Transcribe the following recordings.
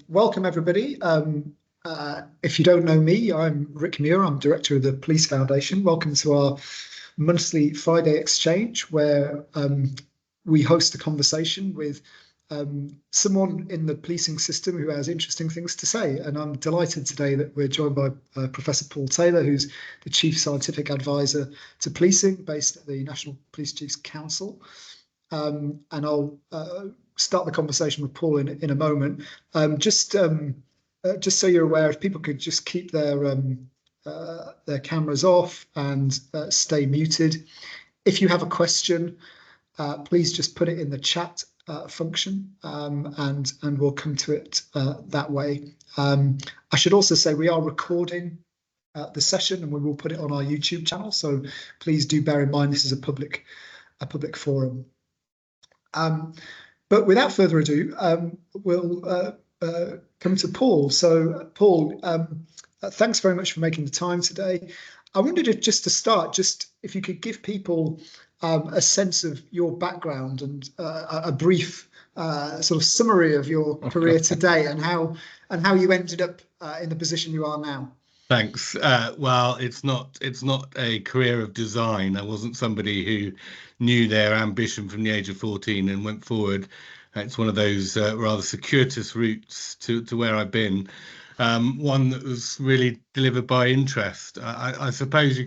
Welcome everybody. If you don't know me, I'm Rick Muir. I'm director of the Police Foundation. Welcome to our monthly Friday exchange, where we host a conversation with someone in the policing system who has interesting things to say. And I'm delighted today that we're joined by Professor Paul Taylor, who's the Chief Scientific Advisor to Policing, based at the National Police Chiefs Council. And I'll start the conversation with Paul in a moment. Just so you're aware, if people could just keep their cameras off and stay muted. If you have a question, please just put it in the chat function, and we'll come to it that way. I should also say we are recording the session, and we will put it on our YouTube channel. So please do bear in mind this is a public forum. But without further ado, we'll come to Paul. So, Paul, thanks very much for making the time today. I wondered if, just to start, if you could give people a sense of your background and a brief sort of summary of your career today, and how you ended up in the position you are now. Thanks. Well, it's not a career of design. I wasn't somebody who knew their ambition from the age of 14 and went forward. It's one of those rather circuitous routes to where I've been. One that was really delivered by interest. I suppose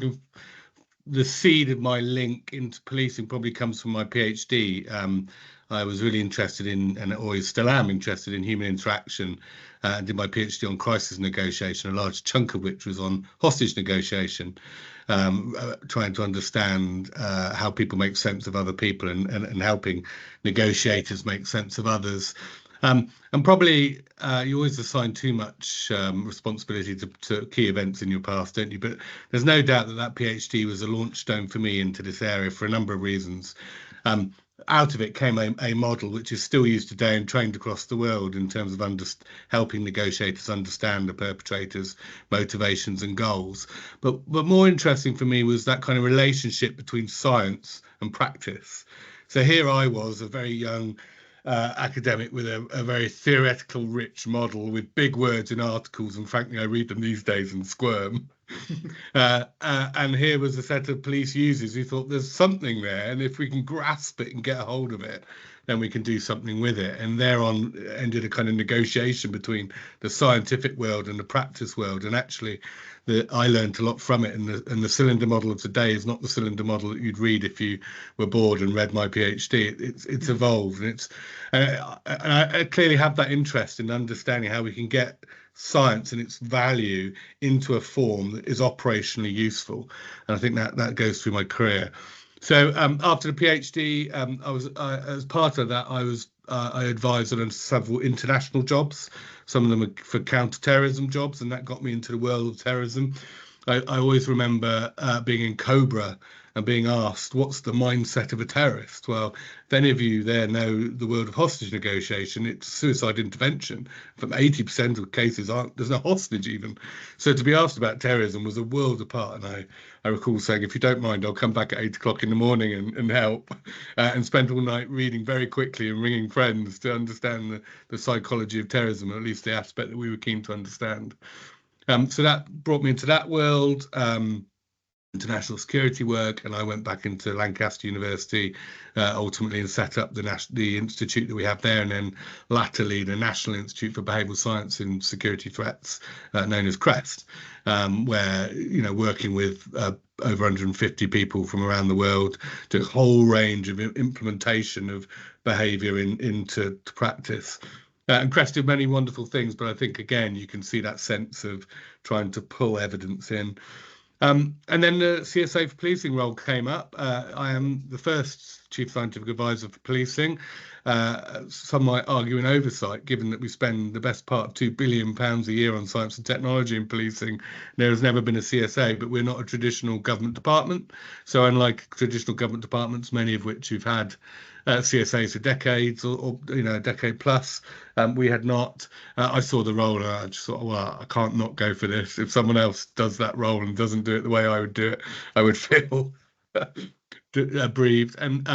the seed of my link into policing probably comes from my PhD. I was really interested in, and always still am interested in, human interaction. And did my PhD on crisis negotiation, a large chunk of which was on hostage negotiation, trying to understand how people make sense of other people and helping negotiators make sense of others. And probably you always assign too much responsibility to key events in your past, don't you? But there's no doubt that PhD was a launch stone for me into this area for a number of reasons. Out of it came a model which is still used today and trained across the world in terms of helping negotiators understand the perpetrator's motivations and goals. But more interesting for me was that kind of relationship between science and practice. So here I was, a very young academic with a very theoretical, rich model with big words in articles, and frankly, I read them these days and squirm. And here was a set of police users who thought there's something there, and if we can grasp it and get a hold of it, then we can do something with it. And thereon ended a kind of negotiation between the scientific world and the practice world. And actually, I learned a lot from it. And the cylinder model of today is not the cylinder model that you'd read if you were bored and read my PhD. It's evolved, and I clearly have that interest in understanding how we can get science and its value into a form that is operationally useful. And I think that goes through my career. So after the PhD, as part of that, I advised on several international jobs. Some of them are for counter-terrorism jobs, and that got me into the world of terrorism. I always remember being in Cobra and being asked, what's the mindset of a terrorist? Well, if any of you there know the world of hostage negotiation, it's suicide intervention. From 80% of cases, there's no hostage even. So to be asked about terrorism was a world apart. And I recall saying, if you don't mind, I'll come back at 8 o'clock in the morning and help, and spend all night reading very quickly and ringing friends to understand the psychology of terrorism, or at least the aspect that we were keen to understand. So that brought me into that world. International security work, and I went back into Lancaster University ultimately and set up the institute that we have there, and then latterly the National Institute for Behavioural Science and Security Threats, known as CREST, where, working with over 150 people from around the world, to a whole range of implementation of behaviour into practice. And CREST did many wonderful things, but I think, again, you can see that sense of trying to pull evidence in. And then the CSA for Policing role came up. I am the first Chief Scientific Advisor for Policing. Some might argue an oversight, given that we spend the best part of £2 billion a year on science and technology in policing. There has never been a CSA, but we're not a traditional government department. So unlike traditional government departments, many of which you've had CSAs for decades or a decade plus, we had not. I saw the role and I just thought, well, I can't not go for this. If someone else does that role and doesn't do it the way I would do it, I would feel aggrieved. And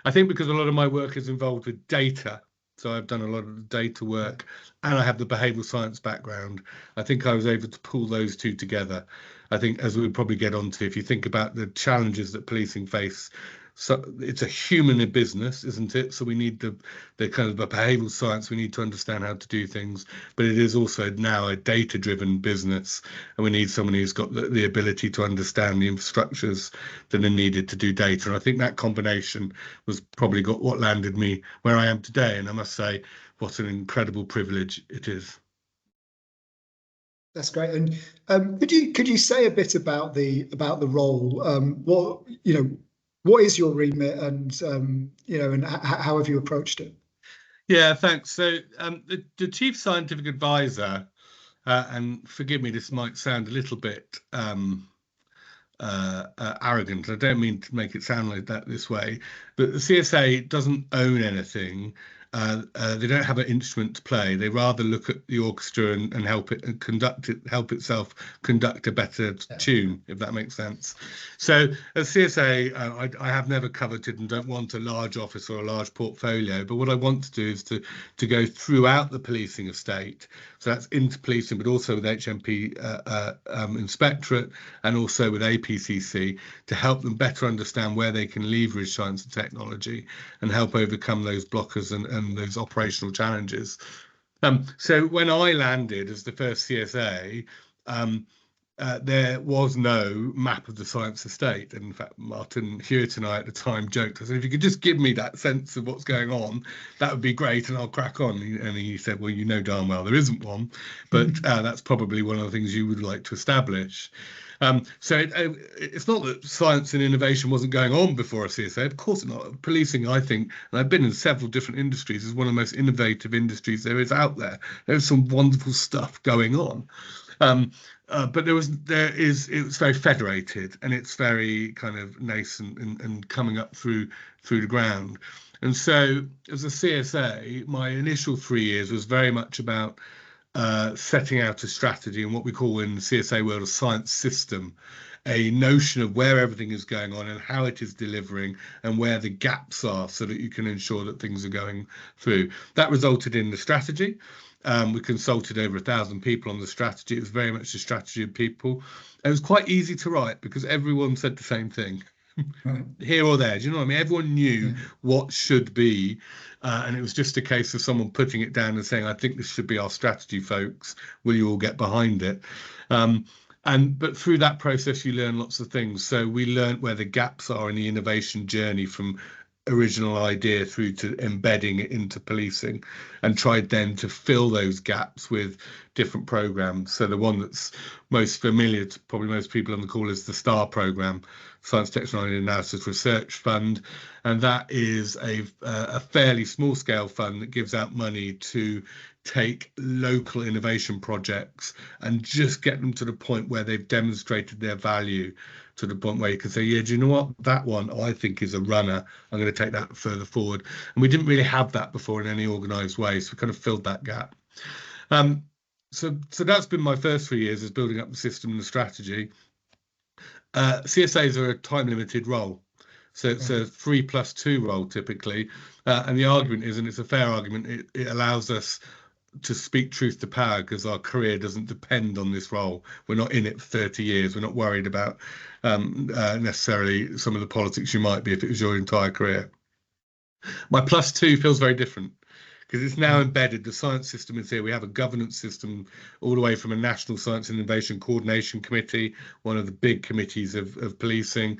I think because a lot of my work is involved with data, So I've done a lot of the data work, and I have the behavioural science background. I think I was able to pull those two together. I think, as we'll probably get onto, if you think about the challenges that policing face, so it's a human business, isn't it? So we need the kind of the behavioural science. We need to understand how to do things, but it is also now a data-driven business, and we need someone who's got the ability to understand the infrastructures that are needed to do data. And I think that combination was probably got what landed me where I am today. And I must say, what an incredible privilege it is. That's great. And could you say a bit about the role? What is your remit, and and how have you approached it? Yeah, thanks. So the chief scientific advisor, and forgive me, this might sound a little bit arrogant. I don't mean to make it sound like that this way, but the CSA doesn't own anything. They don't have an instrument to play. They rather look at the orchestra and help it and help itself conduct a better tune, if that makes sense. So as CSA, I have never coveted and don't want a large office or a large portfolio. But what I want to do is to go throughout the policing estate. So that's into policing, but also with HMP Inspectorate and also with APCC to help them better understand where they can leverage science and technology and help overcome those blockers and those operational challenges. So when I landed as the first CSA, there was no map of the science estate. And in fact, Martin Hewitt and I at the time joked, I said, if you could just give me that sense of what's going on, that would be great, and I'll crack on. And he said, well, you know darn well there isn't one, but that's probably one of the things you would like to establish. So it's not that science and innovation wasn't going on before a CSA. Of course not. Policing, I think, and I've been in several different industries, is one of the most innovative industries there is out there. There's some wonderful stuff going on. But it was very federated, and it's very kind of nascent and coming up through the ground. And so as a CSA, my initial 3 years was very much about setting out a strategy and what we call in the CSA world a science system, a notion of where everything is going on and how it is delivering and where the gaps are so that you can ensure that things are going through. That resulted in the strategy. We consulted over 1,000 people on the strategy. It was very much a strategy of people. It was quite easy to write because everyone said the same thing. Right. Here or there. Do you know what I mean? Everyone knew what should be. And it was just a case of someone putting it down and saying, I think this should be our strategy, folks. Will you all get behind it? But through that process, you learn lots of things. So we learned where the gaps are in the innovation journey from original idea through to embedding it into policing, and tried then to fill those gaps with different programs. So the one that's most familiar to probably most people on the call is the STAR program, Science, Technology and Analysis Research Fund, and that is a fairly small scale fund that gives out money to take local innovation projects and just get them to the point where they've demonstrated their value, to the point where you can say, yeah, do you know what? That one I think is a runner. I'm going to take that further forward. And we didn't really have that before in any organised way. So we kind of filled that gap. So that's been my first 3 years, is building up the system and the strategy. CSAs are a time limited role. So it's a 3+2 role typically. And the argument is, and it's a fair argument, it allows us to speak truth to power because our career doesn't depend on this role. We're not in it for 30 years. We're not worried about necessarily some of the politics you might be if it was your entire career. My +2 feels very different because it's now embedded. The science system is here. We have a governance system all the way from a National Science and Innovation Coordination Committee, one of the big committees of policing,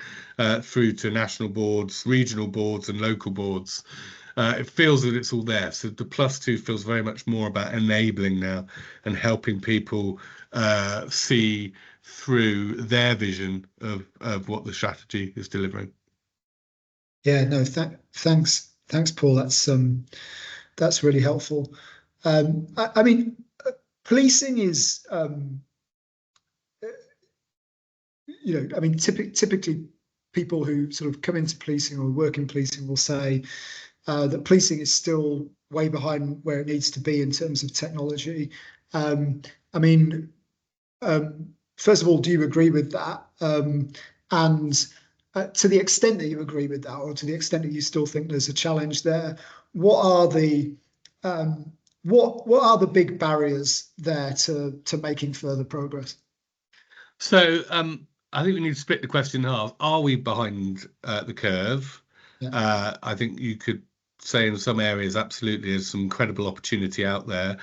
through to national boards, regional boards and local boards. It feels that it's all there. So the +2 feels very much more about enabling now and helping people see through their vision of what the strategy is delivering. Yeah, no, thanks, Paul. That's really helpful. I mean, policing is, I mean, typically people who sort of come into policing or work in policing will say that policing is still way behind where it needs to be in terms of technology. I mean, first of all, do you agree with that? And to the extent that you agree with that, or to the extent that you still think there's a challenge there, what are the What are the big barriers there to making further progress? So I think we need to split the question in half. Are we behind the curve? Yeah, I think you could say in some areas, absolutely, there's some credible opportunity out there.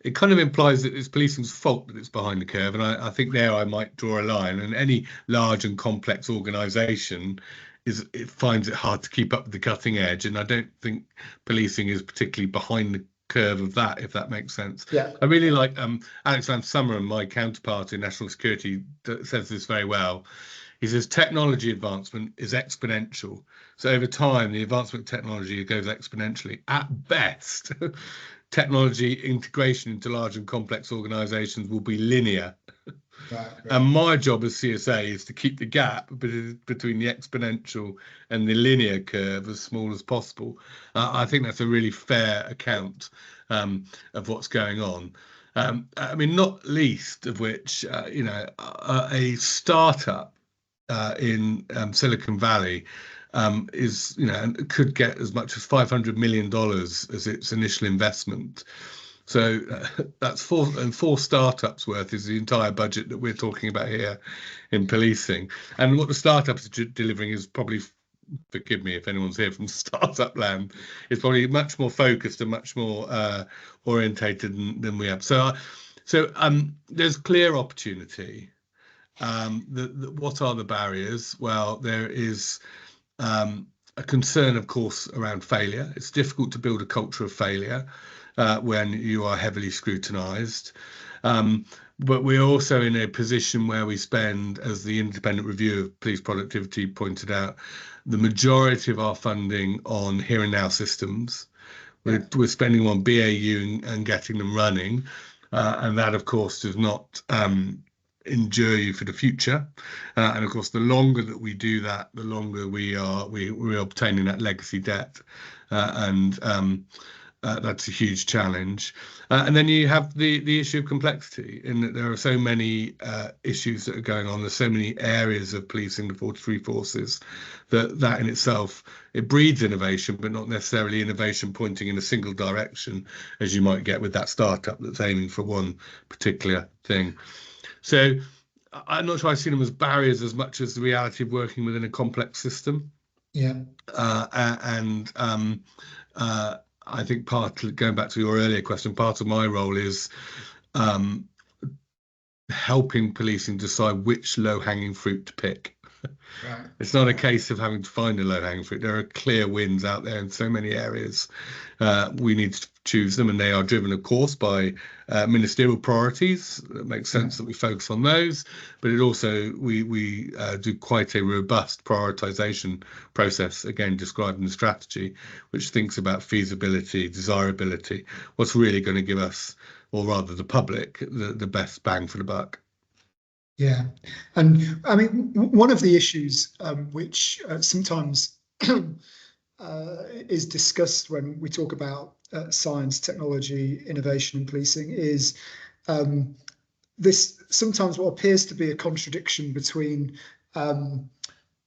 It kind of implies that it's policing's fault that it's behind the curve. And I think there I might draw a line. And any large and complex organisation it finds it hard to keep up with the cutting edge. And I don't think policing is particularly behind the curve of that, if that makes sense. yeah, I really like Alex Summerham, my counterpart in national security, says this very well. He says technology advancement is exponential. So over time, the advancement of technology goes exponentially. At best, technology integration into large and complex organizations will be linear. right, And right. my job as CSA is to keep the gap between the exponential and the linear curve as small as possible. I think that's a really fair account of what's going on. I mean, not least of which, a startup in Silicon Valley is, could get as much as $500 million as its initial investment. So that's four startups worth is the entire budget that we're talking about here in policing. And what the startups are delivering is probably, forgive me if anyone's here from startup land, is probably much more focused and much more orientated than we have. So there's clear opportunity. What are the barriers? Well, there is a concern, of course, around failure. It's difficult to build a culture of failure when you are heavily scrutinised. Um, but we're also in a position where we spend, as the independent review of police productivity pointed out, the majority of our funding on here and now systems. Yeah, We're spending on BAU and getting them running. And that, of course, does not endure you for the future. And of course, the longer that we do that, the longer we're obtaining that legacy debt. And that's a huge challenge. And then you have the issue of complexity, in that there are so many issues that are going on. There's so many areas of policing the 43 forces that in itself it breeds innovation, but not necessarily innovation pointing in a single direction, as you might get with that startup that's aiming for one particular thing. So I'm not sure I see them as barriers as much as the reality of working within a complex system. yeah, And I think going back to your earlier question, part of my role is um, helping policing decide which low-hanging fruit to pick. right. It's not a case of having to find a low-hanging fruit. There are clear wins out there in so many areas. We need to choose them, and they are driven, of course, by ministerial priorities. It makes Yeah, sense that we focus on those, but it also we do quite a robust prioritization process, again described in the strategy, which thinks about feasibility, desirability, what's really going to give us, or rather the public, the best bang for the buck. yeah. And I mean, one of the issues which sometimes is discussed when we talk about science, technology, innovation, and policing is um, this sometimes what appears to be a contradiction between um,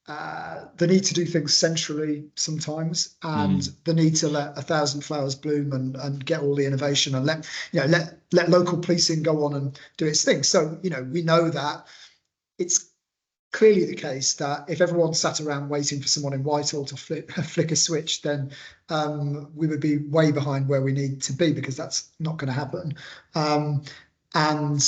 the need to do things centrally sometimes and Mm. the need to let a thousand flowers bloom and get all the innovation and let local policing go on and do its thing. So we know that it's clearly the case that if everyone sat around waiting for someone in Whitehall to flick a switch, then we would be way behind where we need to be, because that's not going to happen. Um, and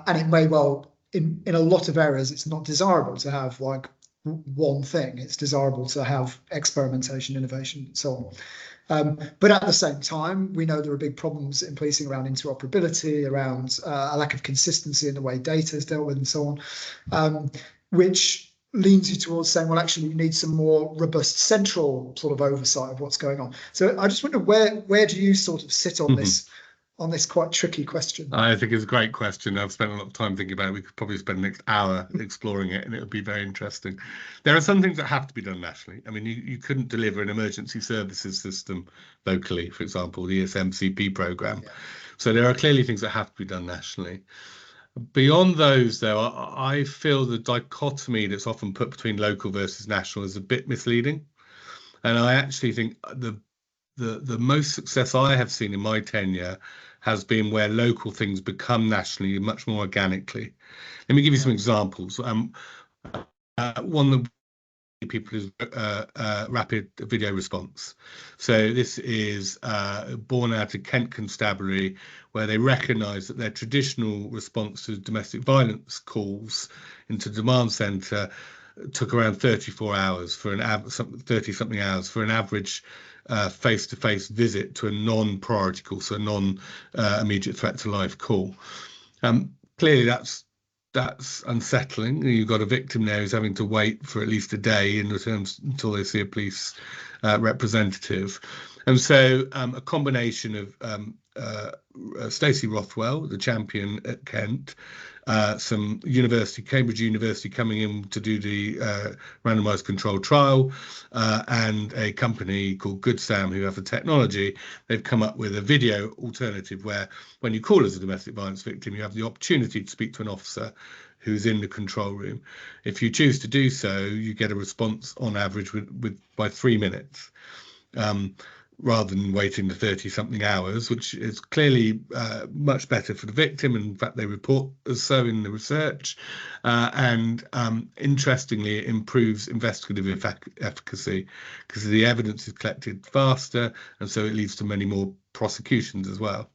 it may well, in a lot of areas, it's not desirable to have like one thing. It's desirable to have experimentation, innovation, and so on. But at the same time, we know there are big problems in policing around interoperability, around a lack of consistency in the way data is dealt with, and so on, which leans you towards saying, well, actually, you need some more robust central sort of oversight of what's going on. So I just wonder where do you sort of sit on this quite tricky question? I think it's a great question. I've spent a lot of time thinking about it. We could probably spend the next hour exploring it, and it would be very interesting. There are some things that have to be done nationally. I mean, you couldn't deliver an emergency services system locally, for example, the ESMCP program. Yeah, So there are clearly things that have to be done nationally. Beyond those, though, I feel the dichotomy that's often put between local versus national is a bit misleading. And I actually think the the most success I have seen in my tenure has been where local things become nationally much more organically. Let me give you some examples. One that people is rapid video response. So this is born out of Kent Constabulary, where they recognise that their traditional response to domestic violence calls into demand centre took around 34 hours for 30 something hours for an average face-to-face visit to a non-priority call, so a non-immediate threat to life call. Clearly, that's unsettling. You've got a victim there who's having to wait for at least a day in terms until they see a police representative. And so a combination of Stacey Rothwell, the champion at Kent, some Cambridge University coming in to do the randomized controlled trial, and a company called Good Sam who have the technology. They've come up with a video alternative where when you call as a domestic violence victim, you have the opportunity to speak to an officer who's in the control room. If you choose to do so, you get a response on average by 3 minutes. Rather than waiting the 30 something hours, which is clearly much better for the victim. And in fact, they report as so in the research. And interestingly, it improves investigative efficacy because the evidence is collected faster. And so it leads to many more prosecutions as well.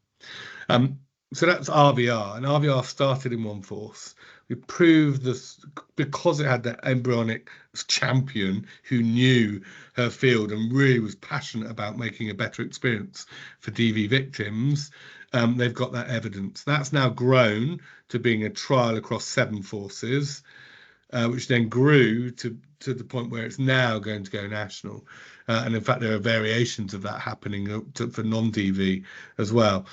So that's RVR, and RVR started in one force. We proved this because it had that embryonic champion who knew her field and really was passionate about making a better experience for DV victims. They've got that evidence. That's now grown to being a trial across 7 forces, which then grew to the point where it's now going to go national. And in fact, there are variations of that happening for non-DV as well.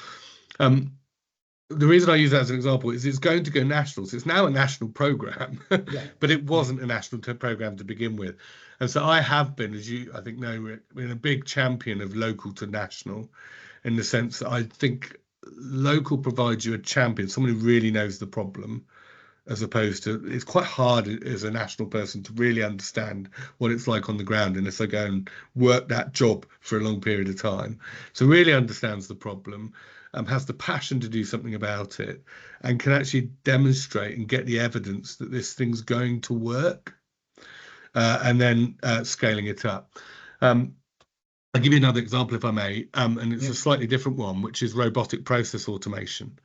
The reason I use that as an example is it's going to go national. So it's now a national program, but it wasn't a national program to begin with. And so I have been, as you, I think, know, Rick, been a big champion of local to national in the sense that I think local provides you a champion, someone who really knows the problem, as opposed to it's quite hard as a national person to really understand what it's like on the ground unless I go and work that job for a long period of time. So really understands the problem, has the passion to do something about it, and can actually demonstrate and get the evidence that this thing's going to work, and then scaling it up. I'll give you another example if I may, and it's a slightly different one, which is robotic process automation.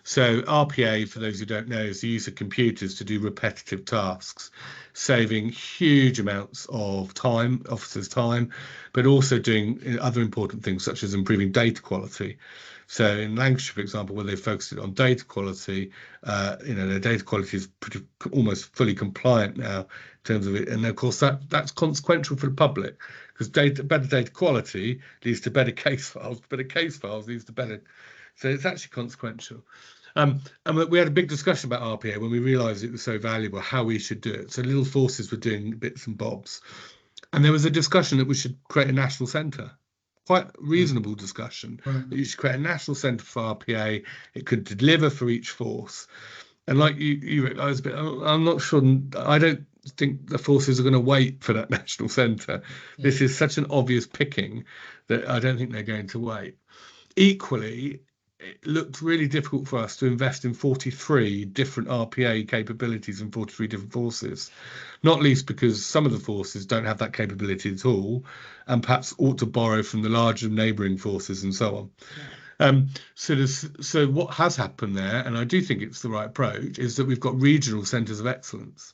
So RPA, for those who don't know, is the use of computers to do repetitive tasks, saving huge amounts of time, officers' time, but also doing other important things such as improving data quality. So in Lancashire, for example, where they focused on data quality, their data quality is almost fully compliant now in terms of it. And of course, that's consequential for the public because better data quality leads to better case files, better case files leads to better. So it's actually consequential. And we had a big discussion about RPA when we realised it was so valuable, how we should do it. So little forces were doing bits and bobs. And there was a discussion that we should create a national centre. Quite reasonable discussion that you should create a national centre for RPA. It could deliver for each force. And like you I was a bit, I'm not sure. I don't think the forces are going to wait for that national centre. This is such an obvious picking that I don't think they're going to wait. Equally, it looked really difficult for us to invest in 43 different RPA capabilities in 43 different forces, not least because some of the forces don't have that capability at all, and perhaps ought to borrow from the larger neighbouring forces and so on. So what has happened there, and I do think it's the right approach, is that we've got regional centres of excellence.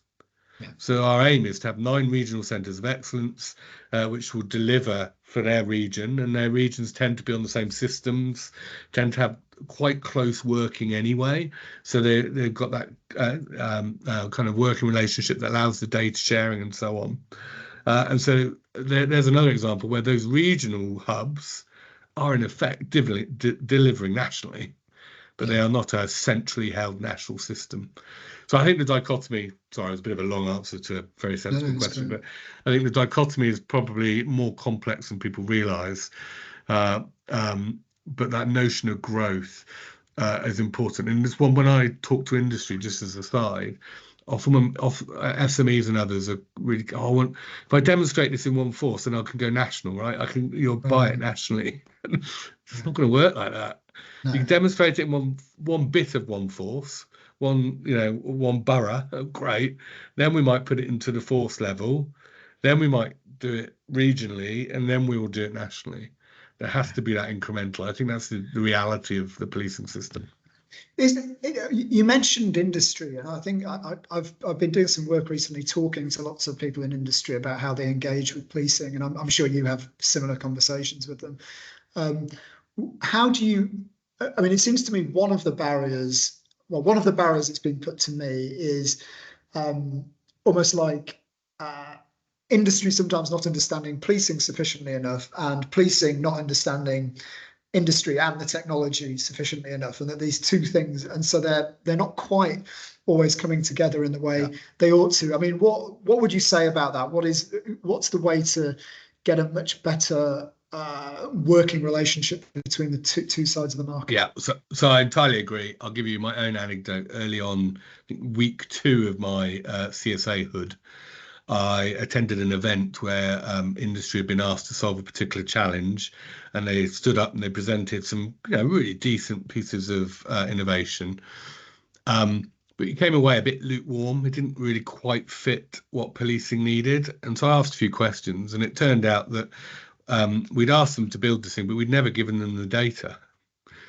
So our aim is to have 9 regional centres of excellence, which will deliver for their region, and their regions tend to be on the same systems, tend to have quite close working anyway. So they've got that kind of working relationship that allows the data sharing and so on. And so there's another example where those regional hubs are in effect delivering nationally, but they are not a centrally held national system. So I think the dichotomy, sorry, it was a bit of a long answer to a very sensible question, but I think the dichotomy is probably more complex than people realise. But that notion of growth is important. And this one, when I talk to industry, just as a side, often SMEs and others are really, oh, I want, if I demonstrate this in one force, then I can go national, right? You'll buy it nationally. It's not going to work like that. No. You can demonstrate it in one bit of one force, one borough, great. Then we might put it into the force level. Then we might do it regionally, and then we will do it nationally. There has to be that incremental. I think that's the reality of the policing system. You mentioned industry, and I think I've been doing some work recently talking to lots of people in industry about how they engage with policing, and I'm sure you have similar conversations with them. How do you? I mean, it seems to me one of the barriers that's been put to me is almost like industry sometimes not understanding policing sufficiently enough, and policing not understanding industry and the technology sufficiently enough, and that these two things, and so they're not quite always coming together in the way they ought to. I mean, what would you say about that? What's the way to get a much better working relationship between the two sides of the market? Yeah, so I entirely agree. I'll give you my own anecdote. Early on, I think week 2 of my CSA hood, I attended an event where industry had been asked to solve a particular challenge, and they stood up and they presented some, really decent pieces of innovation. But you came away a bit lukewarm. It didn't really quite fit what policing needed. And so I asked a few questions, and it turned out that we'd asked them to build this thing, but we'd never given them the data.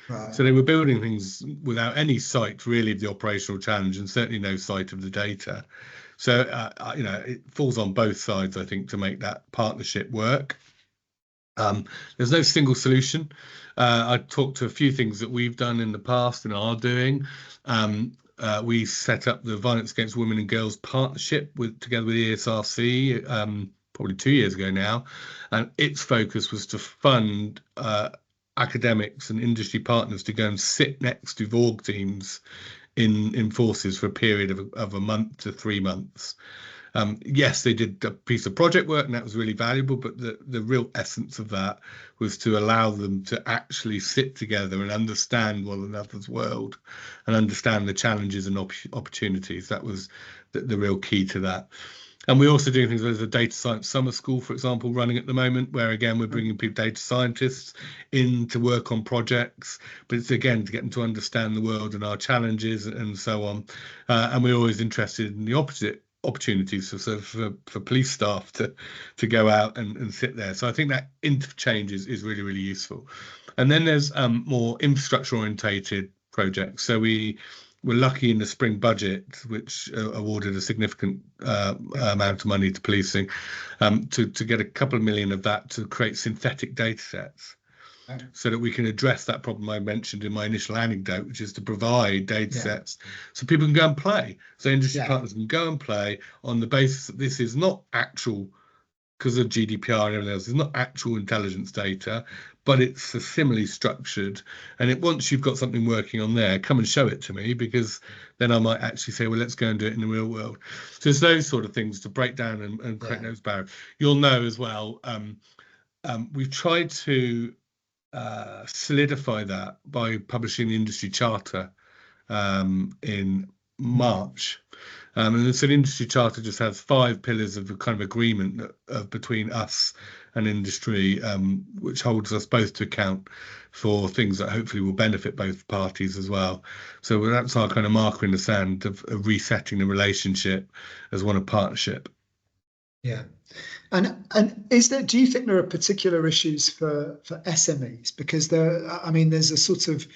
Right. So they were building things without any sight really of the operational challenge, and certainly no sight of the data. So it falls on both sides, I think, to make that partnership work. There's no single solution. I talked to a few things that we've done in the past and are doing. We set up the Violence Against Women and Girls Partnership together with ESRC probably 2 years ago now, and its focus was to fund academics and industry partners to go and sit next to VORG teams in forces for a period of a month to 3 months. Yes, they did a piece of project work, and that was really valuable, but the real essence of that was to allow them to actually sit together and understand one another's world and understand the challenges and opportunities. That was the real key to that. And we're also doing things like the data science summer school, for example, running at the moment, where again we're bringing data scientists in to work on projects, but it's again to get them to understand the world and our challenges and so on. And we're always interested in the opposite opportunities for police staff to go out and sit there. So I think that interchange is really, really useful. And then there's more infrastructure orientated projects. So we're lucky in the spring budget, which awarded a significant amount of money to policing, to get a couple of million of that to create synthetic data sets, so that we can address that problem I mentioned in my initial anecdote, which is to provide data sets so people can go and play. So industry partners can go and play on the basis that this is not actual, because of GDPR and everything else, it's not actual intelligence data, but it's similarly structured. And once you've got something working on there, come and show it to me, because then I might actually say, well, let's go and do it in the real world. So it's those sort of things to break down and create those barriers. You'll know as well, we've tried to solidify that by publishing the industry charter in March. And so the industry charter just has 5 pillars of a kind of agreement between us and industry, which holds us both to account for things that hopefully will benefit both parties as well. So that's our kind of marker in the sand of resetting the relationship as one of partnership. Yeah. And do you think there are particular issues for SMEs? Because there's a sort of,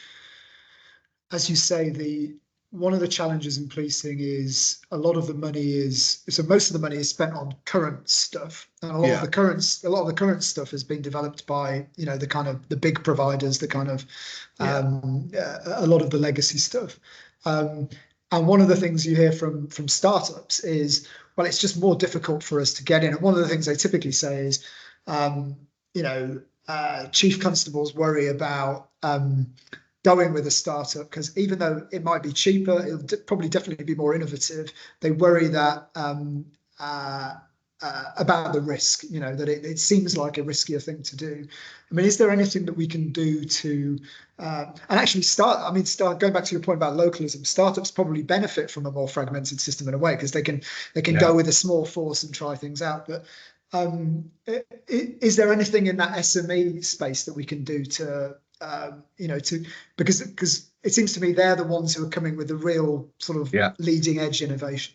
as you say, one of the challenges in policing is most of the money is spent on current stuff, and a lot of the current stuff has been developed by the kind of the big providers, the kind of a lot of the legacy stuff. And one of the things you hear from startups is, well, it's just more difficult for us to get in. And one of the things they typically say is, chief constables worry about going with a startup, because even though it might be cheaper, it'll probably definitely be more innovative. They worry that about the risk, that it seems like a riskier thing to do. I mean, is there anything that we can do to and actually start going back to your point about localism? Startups probably benefit from a more fragmented system in a way because they can go with a small force and try things out. But is there anything in that SME space that we can do to because it seems to me they're the ones who are coming with the real sort of leading edge innovation.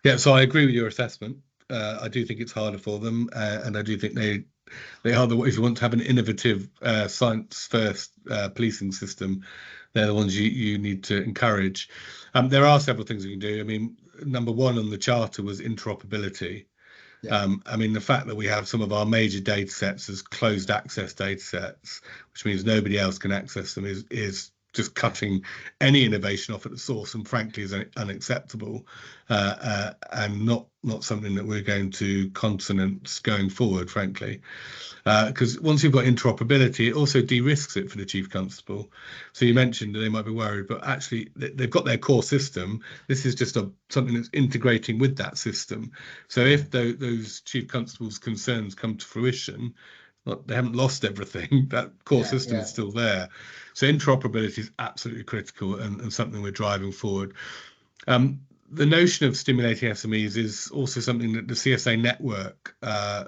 Yeah, so I agree with your assessment. I do think it's harder for them, and I do think they are the, if you want to have an innovative science first policing system, they're the ones you need to encourage. There are several things we can do. I mean, number one on the charter was interoperability. I mean, the fact that we have some of our major data sets as closed access data sets, which means nobody else can access them, is just cutting any innovation off at the source, and frankly is unacceptable, and not something that we're going to consonance going forward, frankly. Because once you've got interoperability, it also de-risks it for the chief constable. So you mentioned that they might be worried, but actually they've got their core system. This is just something that's integrating with that system. So if those chief constables' concerns come to fruition, they haven't lost everything. That core system is still there. So interoperability is absolutely critical and something we're driving forward. The notion of stimulating SMEs is also something that the CSA network,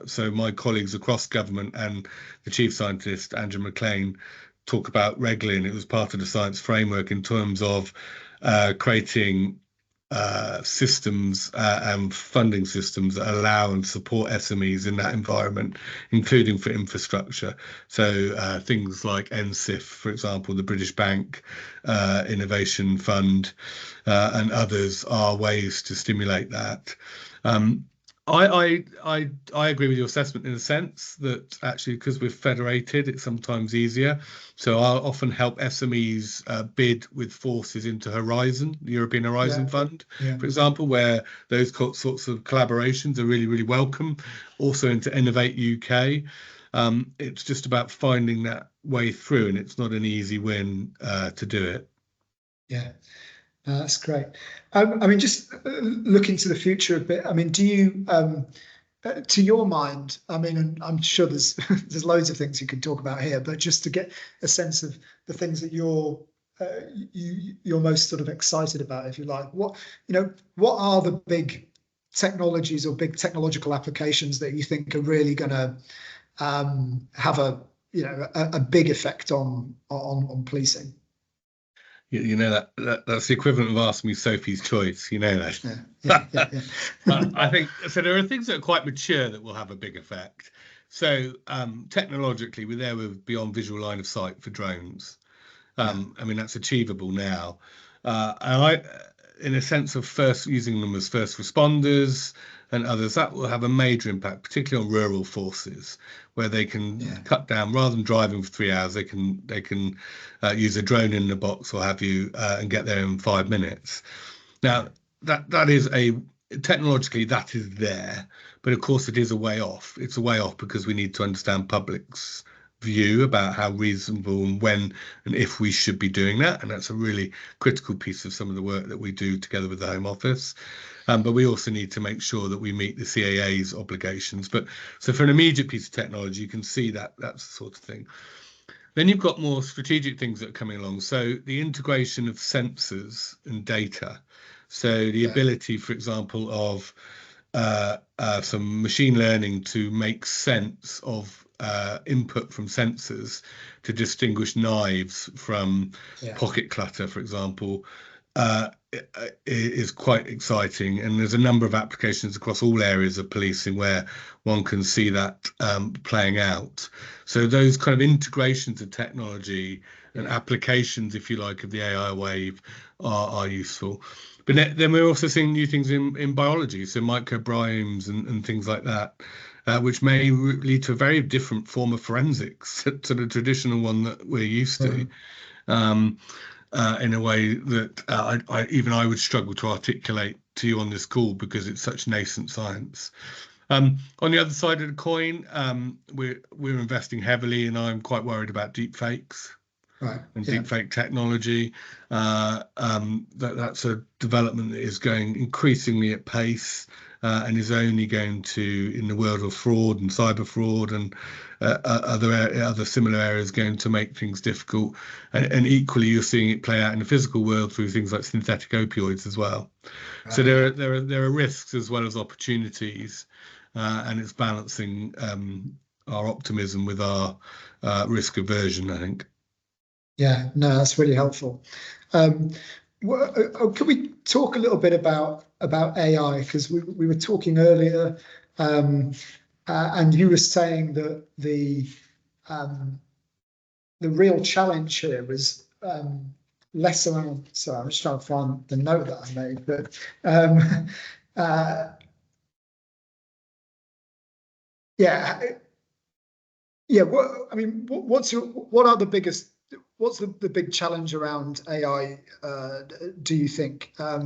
so my colleagues across government and the chief scientist, Andrew McLean, talk about regularly, and it was part of the science framework in terms of creating systems and funding systems that allow and support SMEs in that environment, including for infrastructure. So things like NSIF, for example, the British Bank Innovation Fund, and others are ways to stimulate that. I agree with your assessment in the sense that actually, because we're federated, it's sometimes easier. So I'll often help SMEs bid with forces into Horizon, the European Horizon Fund, for example, where those sorts of collaborations are really, really welcome. Also into Innovate UK. It's just about finding that way through, and it's not an easy win to do it. Yeah. That's great. I mean, just looking to the future a bit. I mean, do you, to your mind? I mean, and I'm sure there's there's loads of things you could talk about here, but just to get a sense of the things that you're most sort of excited about, if you like. What are the big technologies or big technological applications that you think are really going to have a big effect on policing? You know that's the equivalent of asking me Sophie's choice. You know that. I think so. There are things that are quite mature that will have a big effect. So technologically, we're there with beyond visual line of sight for drones. I mean that's achievable now, and in a sense of first using them as first responders and others, that will have a major impact, particularly on rural forces, where they can cut down rather than driving for 3 hours. They can use a drone in the box or have you and get there in 5 minutes. Now that is technologically that is there, but of course it is a way off. It's a way off because we need to understand public's view about how reasonable and when and if we should be doing that, and that's a really critical piece of some of the work that we do together with the Home Office. But we also need to make sure that we meet the CAA's obligations. But so for an immediate piece of technology, you can see that's the sort of thing. Then you've got more strategic things that are coming along. So the integration of sensors and data. So the ability, for example, of some machine learning to make sense of input from sensors to distinguish knives from pocket clutter, for example, is quite exciting. And there's a number of applications across all areas of policing where one can see that playing out. So those kind of integrations of technology and applications, if you like, of the AI wave are useful. But then we're also seeing new things in biology, so microbiomes and things like that, which may lead to a very different form of forensics to the traditional one that we're used to, in a way that I would struggle to articulate to you on this call because it's such nascent science. On the other side of the coin, we're investing heavily, and I'm quite worried about deep fakes. And deepfake technology. That's a development that is going increasingly at pace, and is only going to, in the world of fraud and cyber fraud and other similar areas, going to make things difficult. And equally, you're seeing it play out in the physical world through things like synthetic opioids as well. So Right. there are risks as well as opportunities, and it's balancing our optimism with our risk aversion, I think. Yeah, no, that's really helpful. Um, could we talk a little bit about AI? Because we were talking earlier, um, and you were saying that um, the real challenge here was less around. Sorry, I'm just trying to find the note that I made, but um, uh, yeah, yeah. I mean, what are the biggest? What's the big challenge around AI? Do you think? I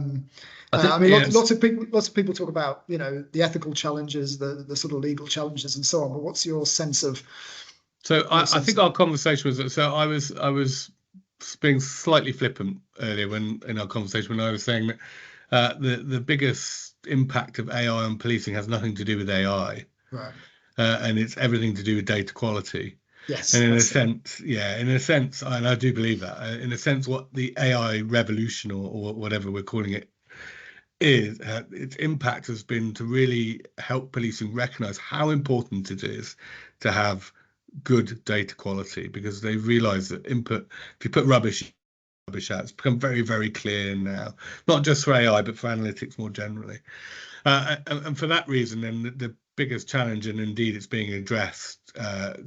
I think mean, yes. lots of people talk about the ethical challenges, the sort of legal challenges, and so on. But what's your sense of So your I sense think of our that? conversation was so I was being slightly flippant earlier when in our conversation when I was saying that the biggest impact of AI on policing has nothing to do with AI, Right. and it's everything to do with data quality. And Yes, in a that's it. sense, yeah, in a sense, and I do believe that, in a sense, what the AI revolution or whatever we're calling it is, its impact has been to really help policing recognize how important it is to have good data quality because they realize that if you put rubbish out, it's become very, very clear now, not just for AI, but for analytics more generally. And for that reason, then the biggest challenge, and indeed it's being addressed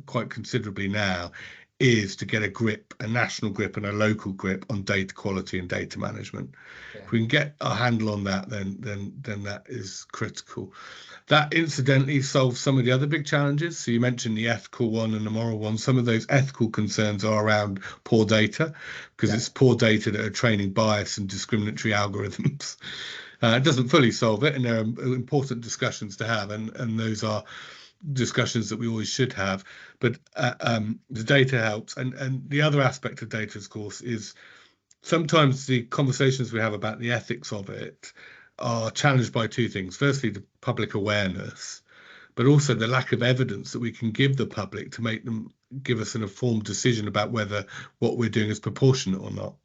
quite considerably now, is to get a grip, a national grip and a local grip on data quality and data management. Yeah. If we can get our handle on that, then that is critical. That incidentally solves some of the other big challenges. So you mentioned the ethical one and the moral one. Some of those ethical concerns are around poor data, because Yeah. it's poor data that are training bias and discriminatory algorithms. It doesn't fully solve it, and there are important discussions to have, and those are discussions that we always should have. But the data helps, and the other aspect of data, of course, is sometimes the conversations we have about the ethics of it are challenged by two things. Firstly, the public awareness, but also the lack of evidence that we can give the public to make them give us an informed decision about whether what we're doing is proportionate or not.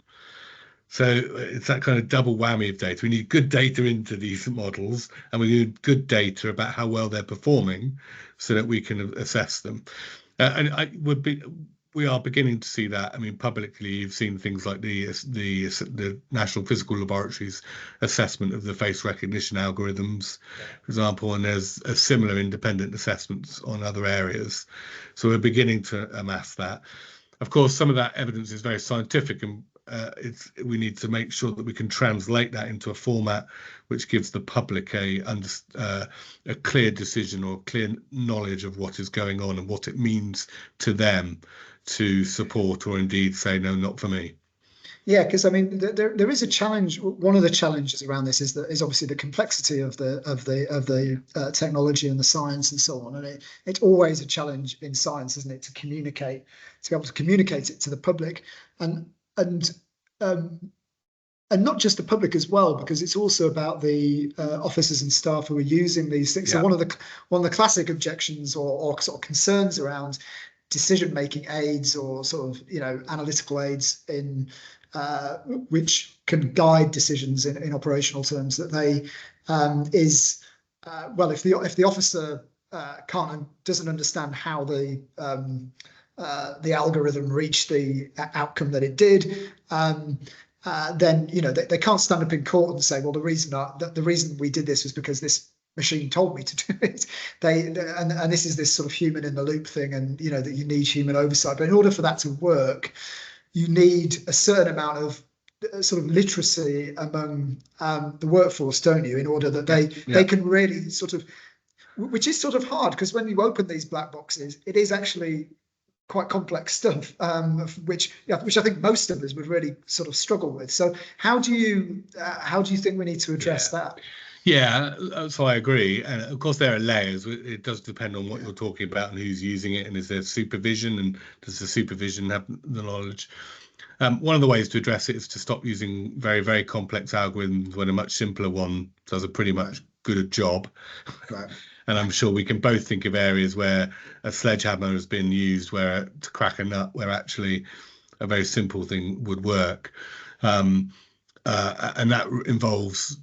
So it's that kind of double whammy of data. We need good data into these models, and we need good data about how well they're performing, so that we can assess them. And we are beginning to see that. I mean, publicly, you've seen things like the National Physical Laboratories assessment of the face recognition algorithms, Yeah. for example, and there's a similar independent assessments on other areas. So we're beginning to amass that. Of course, some of that evidence is very scientific, and we need to make sure that we can translate that into a format which gives the public a clear decision or clear knowledge of what is going on and what it means to them to support or indeed say no, not for me. Yeah, because I mean, there is a challenge. One of the challenges around this is obviously the complexity of the technology and the science and so on. And it's always a challenge in science, isn't it, to be able to communicate it to the public, and and um, and not just the public as well, because it's also about the officers and staff who are using these things. So Yeah, one of the classic objections or sort of concerns around decision-making aids or sort of analytical aids in which can guide decisions in operational terms that they is well, if the officer can't doesn't understand how the algorithm reached the outcome that it did, then they can't stand up in court and say, well, the reason we did this was because this machine told me to do it. And this is this sort of human in the loop thing, and that you need human oversight. But in order for that to work, you need a certain amount of sort of literacy among the workforce, don't you? In order that yeah, they yeah, can really sort of, which is sort of hard because when you open these black boxes, it is actually quite complex stuff, which I think most of us would really sort of struggle with. So how do you think we need to address yeah. that? Yeah, so I agree. And of course, there are layers. It does depend on what Yeah, you're talking about and who's using it, and is there supervision, and does the supervision have the knowledge? One of the ways to address it is to stop using very, very complex algorithms when a much simpler one does a pretty right. much good a job. Right. And I'm sure we can both think of areas where a sledgehammer has been used where to crack a nut, where actually a very simple thing would work. Um, and that involves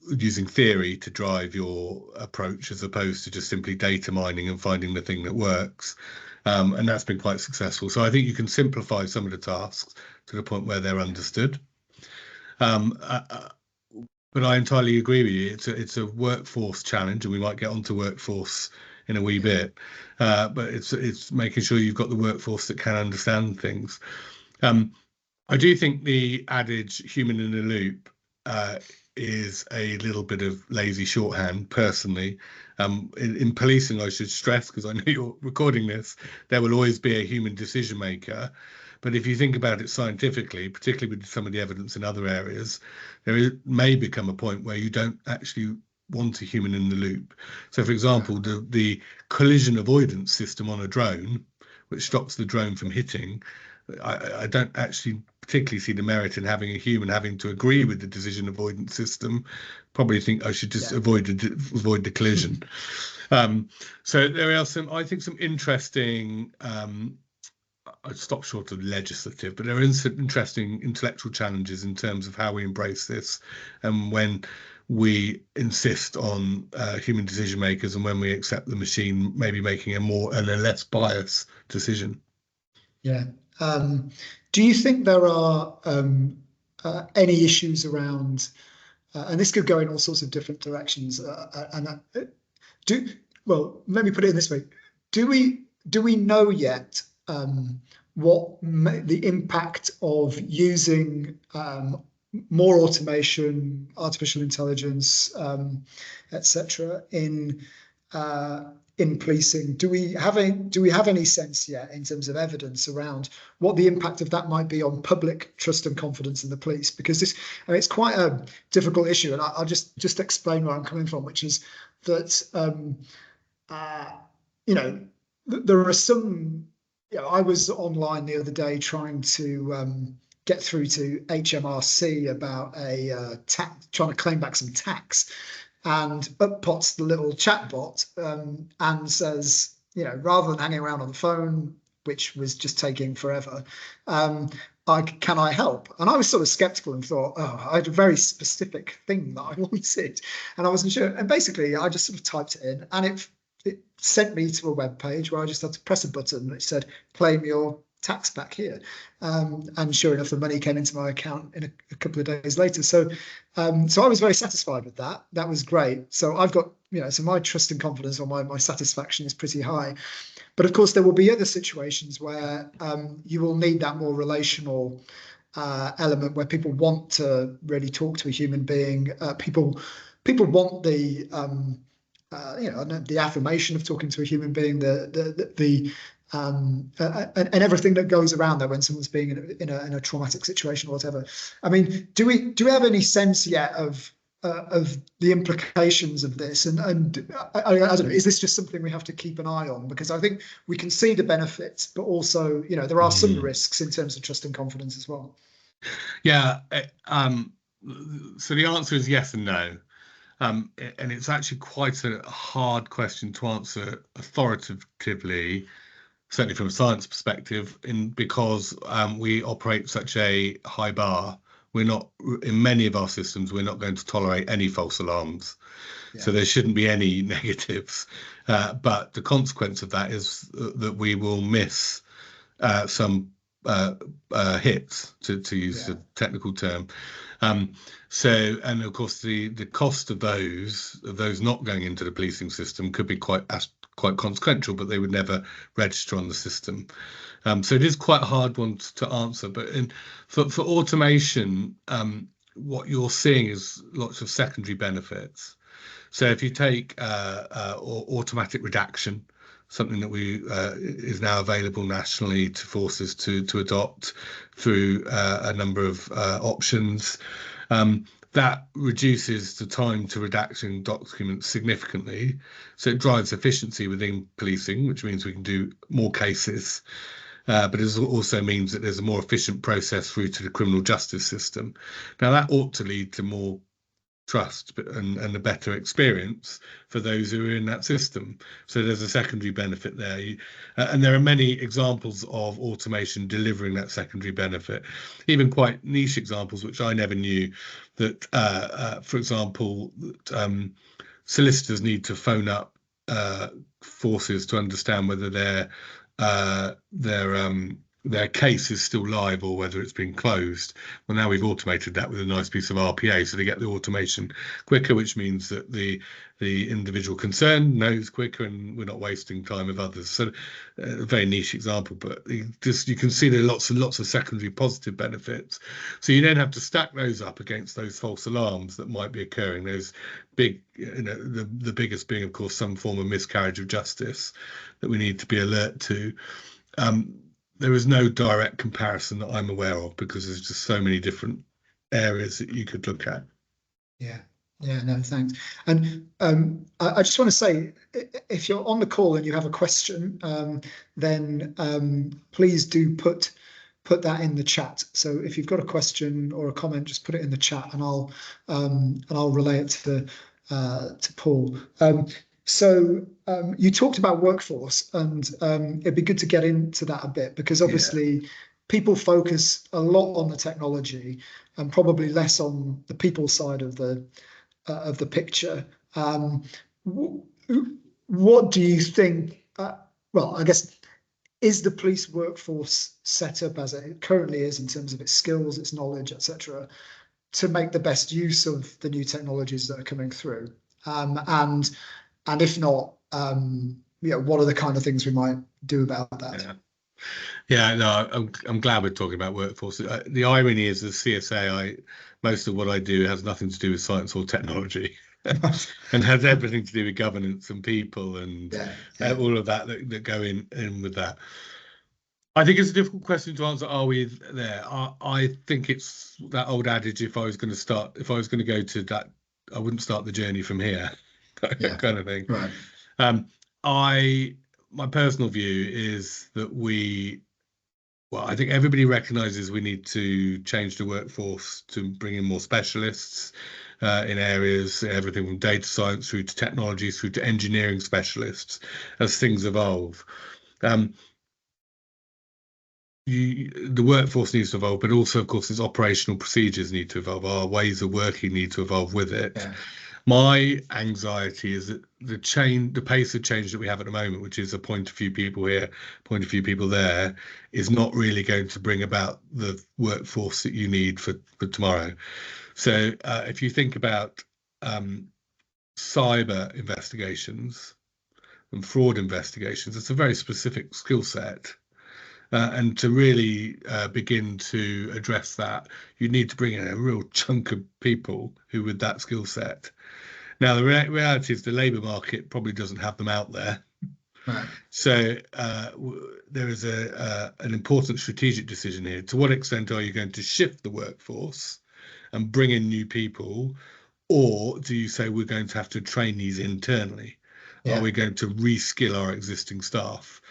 using theory to drive your approach as opposed to just simply data mining and finding the thing that works. And that's been quite successful. So I think you can simplify some of the tasks to the point where they're understood. Um, uh, uh, but I entirely agree with you. It's a workforce challenge, and we might get onto workforce in a wee Yeah. bit. But it's making sure you've got the workforce that can understand things. Um, I do think the adage "human in the loop" uh, is a little bit of lazy shorthand, personally. In policing, I should stress, because I know you're recording this, there will always be a human decision maker. But if you think about it scientifically, particularly with some of the evidence in other areas, may become a point where you don't actually want a human in the loop. So, for Right. example, the collision avoidance system on a drone, which stops the drone from hitting, I don't actually particularly see the merit in having a human having to agree with the decision avoidance system. Probably think I should just Yeah. avoid the collision. Um, so there are some, I think, some interesting. I'd stop short of legislative, but there are some interesting intellectual challenges in terms of how we embrace this, and when we insist on human decision makers, and when we accept the machine maybe making a more and a less biased decision. Yeah. Do you think there are any issues around, and this could go in all sorts of different directions, and do well, let me put it in this way. Do we know yet what the impact of using more automation, artificial intelligence, etc., uh, in policing? Do we have any sense yet in terms of evidence around what the impact of that might be on public trust and confidence in the police? Because this, I mean, it's quite a difficult issue, and I'll just explain where I'm coming from, which is that uh, you know there are some. I was online the other day trying to get through to HMRC about a trying to claim back some tax, and up pops the little chatbot and says, rather than hanging around on the phone, which was just taking forever, um, can I help? And I was sort of skeptical and thought, oh, I had a very specific thing that I wanted, and I wasn't sure. And basically, I just sort of typed it in, and it sent me to a web page where I just had to press a button, and it said, claim your tax back here. And sure enough, the money came into my account in a couple of days later. So I was very satisfied with that. That was great. So I've got, so my trust and confidence, or my satisfaction, is pretty high. But of course, there will be other situations where you will need that more relational element, where people want to really talk to a human being. People want the affirmation of talking to a human being, and everything that goes around there when someone's being in a traumatic situation or whatever. I mean, do we have any sense yet of the implications of this? And I don't know, is this just something we have to keep an eye on? Because I think we can see the benefits, but also, there are some Mm. risks in terms of trust and confidence as well. Yeah. So the answer is yes and no. And it's actually quite a hard question to answer authoritatively, certainly from a science perspective, because we operate such a high bar. We're not, in many of our systems, we're not going to tolerate any false alarms. Yeah, So there shouldn't be any negatives. But the consequence of that is that we will miss some uh, hits, to use yeah, the technical term. Um, and of course, the cost of those not going into the policing system could be quite consequential, but they would never register on the system. So it is quite a hard one to answer. But for automation, what you're seeing is lots of secondary benefits. So if you take automatic redaction, something that we is now available nationally to forces to adopt through a number of options, that reduces the time to redacting documents significantly. So it drives efficiency within policing, which means we can do more cases. But it also means that there's a more efficient process through to the criminal justice system. Now, that ought to lead to more trust and a better experience for those who are in that system. So there's a secondary benefit there. And there are many examples of automation delivering that secondary benefit, even quite niche examples, which I never knew, that, for example, that, solicitors need to phone up forces to understand whether their case is still live or whether it's been closed. Well, now we've automated that with a nice piece of RPA, so they get the automation quicker, which means that the individual concerned knows quicker, and we're not wasting time of others. So, a very niche example, but you can see there are lots and lots of secondary positive benefits. So you then have to stack those up against those false alarms that might be occurring. Those big, the biggest being, of course, some form of miscarriage of justice that we need to be alert to. There is no direct comparison that I'm aware of, because there's just so many different areas that you could look at. Yeah. Yeah, no, thanks. And I just want to say, if you're on the call and you have a question, then please do put that in the chat. So if you've got a question or a comment, just put it in the chat, and I'll relay it to Paul. So you talked about workforce, and it'd be good to get into that a bit, because obviously people focus a lot on the technology and probably less on the people side of the picture. What do you think? Well, I guess, is the police workforce set up as it currently is in terms of its skills, its knowledge, etc., to make the best use of the new technologies that are coming through? And if not, what are the kind of things we might do about that? Yeah, no, I'm glad we're talking about workforce. The irony is, as CSA, most of what I do has nothing to do with science or technology, and has everything to do with governance and people and all of that go in with that. I think it's a difficult question to answer. Are we there? I think it's that old adage: if I was going to go to that, I wouldn't start the journey from here, kind of thing. Right. My personal view is that I think everybody recognises we need to change the workforce to bring in more specialists in areas, everything from data science through to technology through to engineering specialists, as things evolve. The workforce needs to evolve, but also, of course, its operational procedures need to evolve. Our ways of working need to evolve with it. Yeah. My anxiety is that the pace of change that we have at the moment, which is a point a few people here, point a few people there, is not really going to bring about the workforce that you need for tomorrow. So if you think about cyber investigations and fraud investigations, it's a very specific skill set. And to really begin to address that, you need to bring in a real chunk of people who with that skill set. Now, the reality is the labour market probably doesn't have them out there. Right. So there is an important strategic decision here. To what extent are you going to shift the workforce and bring in new people, or do you say we're going to have to train these internally? Yeah. Are we going to reskill our existing staff?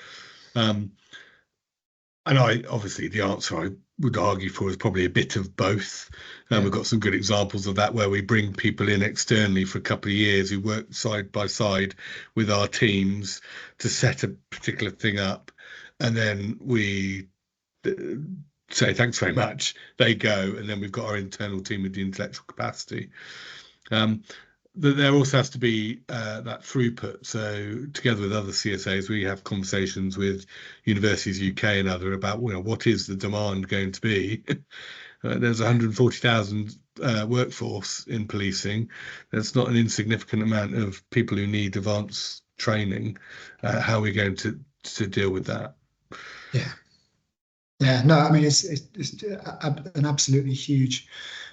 And obviously the answer I would argue for is probably a bit of both. We've got some good examples of that, where we bring people in externally for a couple of years who work side by side with our teams to set a particular thing up, and then we say thanks very much, they go, and then we've got our internal team with the intellectual capacity. There also has to be that throughput. So together with other CSAs, we have conversations with Universities UK and other about what is the demand going to be. There's 140,000 workforce in policing. That's not an insignificant amount of people who need advanced training. How are we going to deal with that? Yeah. Yeah, no, I mean, it's an absolutely huge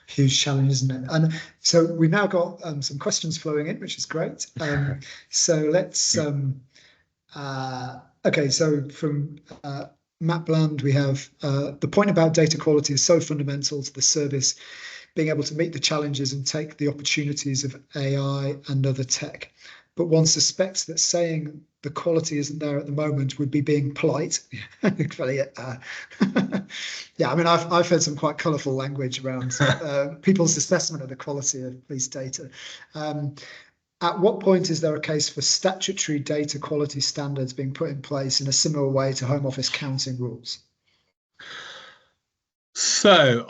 challenge, isn't it? And so we've now got some questions flowing in, which is great. So let's, okay, so from Matt Bland, we have the point about data quality is so fundamental to the service being able to meet the challenges and take the opportunities of AI and other tech. But one suspects that saying the quality isn't there at the moment would be being polite. Yeah, I mean, I've heard some quite colourful language around people's assessment of the quality of police data. Um, at what point is there a case for statutory data quality standards being put in place in a similar way to Home Office counting rules? So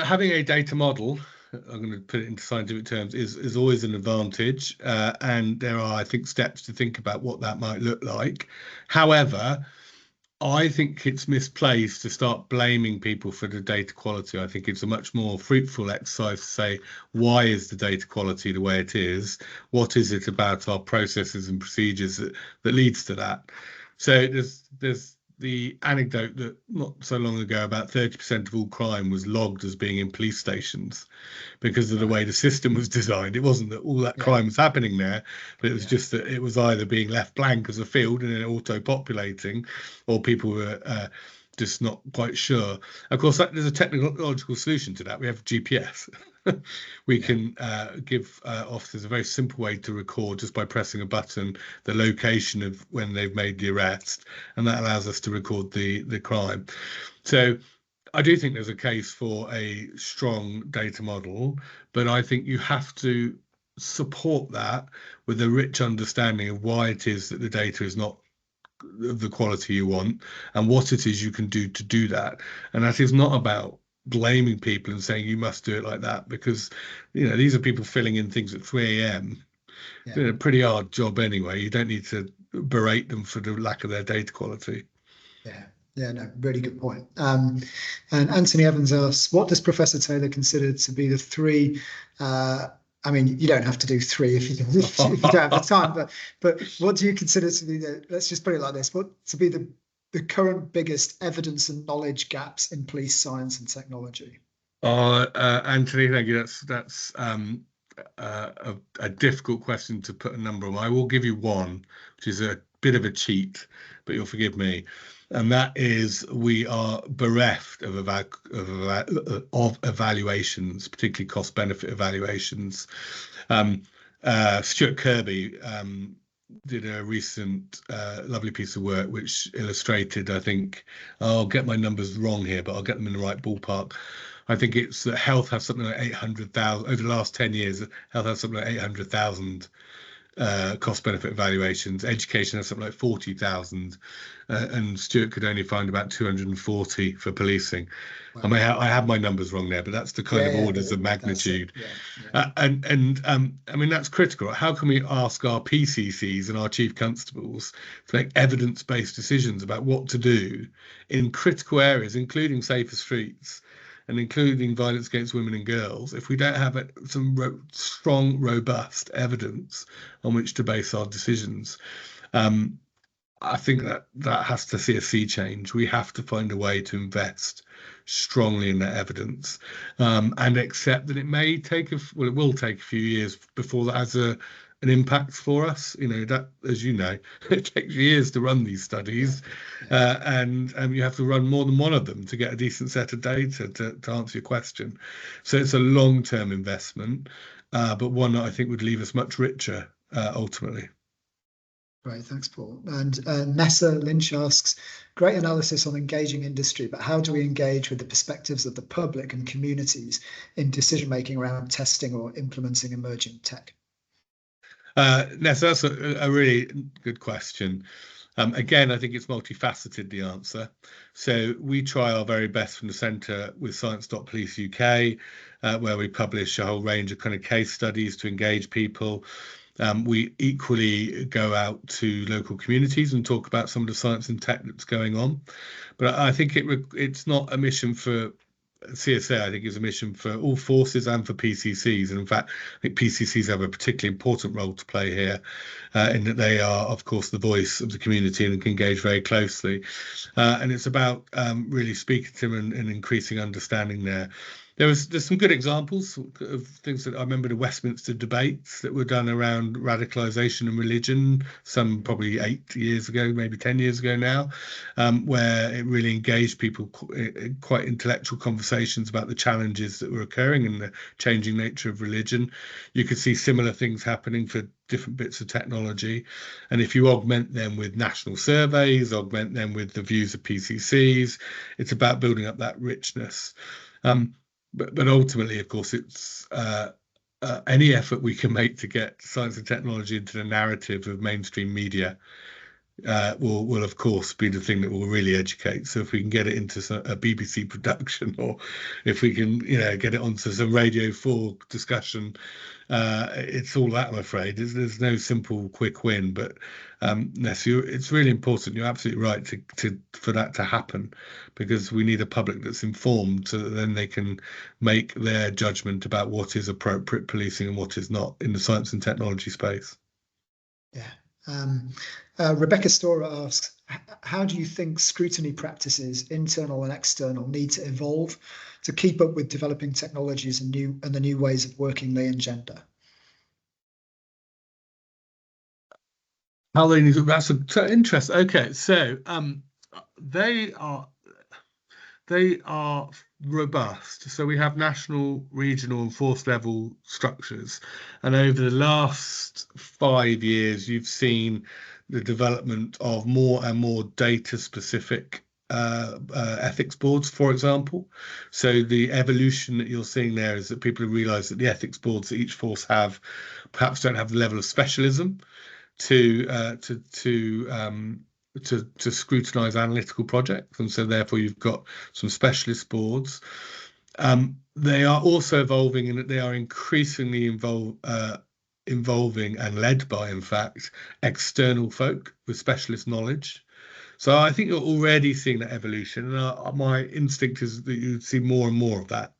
having a data model, I'm going to put it into scientific terms, is always an advantage, and there are, I think, steps to think about what that might look like. However, I think it's misplaced to start blaming people for the data quality. I think it's a much more fruitful exercise to say, why is the data quality the way it is? What is it about our processes and procedures that leads to that? So there's the anecdote that not so long ago, about 30% of all crime was logged as being in police stations because of the way Right. the system was designed. It wasn't that all that Yeah. crime was happening there, but it was Yeah. just that it was either being left blank as a field and then auto-populating, or people were just not quite sure. Of course, there's a technological solution to that. We have GPS. We Yeah. can give officers a very simple way to record just by pressing a button the location of when they've made the arrest, and that allows us to record the crime. So I do think there's a case for a strong data model, but I think you have to support that with a rich understanding of why it is that the data is not of the quality you want and what it is you can do to do that. And that is not about blaming people and saying you must do it like that, because these are people filling in things at 3 a.m. Yeah. Doing a pretty hard job anyway. You don't need to berate them for the lack of their data quality. Yeah. Yeah, no, really good point. And Anthony Evans asks, what does Professor Taylor consider to be the three? I mean, you don't have to do three if you don't have the time, but what do you consider to be let's just put it like this, what to be the current biggest evidence and knowledge gaps in police science and technology? Anthony, thank you. That's a difficult question to put a number on. I will give you one, which is a bit of a cheat, but you'll forgive me. And that is, we are bereft of evaluations, particularly cost benefit evaluations. Um, Stuart Kirby did a recent lovely piece of work which illustrated, I think, I'll get my numbers wrong here, but I'll get them in the right ballpark. I think it's that health has something like 800,000 over the last 10 years. Health has something like 800,000 cost benefit evaluations. Education has something like 40,000, and Stuart could only find about 240 for policing. Wow. I have my numbers wrong there, but that's the kind Yeah, of yeah, orders of that's it. magnitude. Yeah, yeah, And I mean, that's critical. How can we ask our PCCs and our chief constables to make evidence-based decisions about what to do in critical areas, including safer streets and including violence against women and girls, if we don't have some strong, robust evidence on which to base our decisions? Um, I think that has to see a sea change. We have to find a way to invest strongly in that evidence, and accept that it may take it will take a few years before that has an impact for us. That, as you know, it takes years to run these yeah, studies, yeah. and you have to run more than one of them to get a decent set of data to answer your question. So it's a long-term investment, but one that I think would leave us much richer ultimately. Great, thanks, Paul. And Nessa Lynch asks, great analysis on engaging industry, but how do we engage with the perspectives of the public and communities in decision making around testing or implementing emerging tech? Nessa, that's a really good question. Again, I think it's multifaceted, the answer. So we try our very best from the centre with Science.Police UK, where we publish a whole range of kind of case studies to engage people. We equally go out to local communities and talk about some of the science and tech that's going on. But I think it's not a mission for CSA. I think is a mission for all forces and for PCCs. And in fact, I think PCCs have a particularly important role to play here, in that they are, of course, the voice of the community and can engage very closely. And it's about really speaking to them and increasing understanding there. There's some good examples of things that I remember, the Westminster debates that were done around radicalization and religion, some probably 8 years ago, maybe 10 years ago now, where it really engaged people in quite intellectual conversations about the challenges that were occurring and the changing nature of religion. You could see similar things happening for different bits of technology. And if you augment them with national surveys, augment them with the views of PCCs, it's about building up that richness. Um, but ultimately, of course, it's any effort we can make to get science and technology into the narrative of mainstream media will of course be the thing that will really educate. So if we can get it into a BBC production, or if we can, get it onto some Radio 4 discussion, it's all that, I'm afraid. There's no simple quick win, but Ness, it's really important. You're absolutely right to for that to happen, because we need a public that's informed, so that then they can make their judgment about what is appropriate policing and what is not in the science and technology space. Yeah. Rebecca Storer asks, how do you think scrutiny practices, internal and external, need to evolve to keep up with developing technologies and the new ways of working they engender? How they need to, that's interesting. Okay, so they are they are robust. So we have national, regional, and fourth level structures. And over the last 5 years, you've seen the development of more and more data specific ethics boards, for example. So the evolution that you're seeing there is that people have realized that the ethics boards that each force have perhaps don't have the level of specialism to to scrutinize analytical projects, and so therefore you've got some specialist boards. They are also evolving in that they are increasingly involving and led by, in fact, external folk with specialist knowledge. So I think you're already seeing that evolution, and my instinct is that you see more and more of that.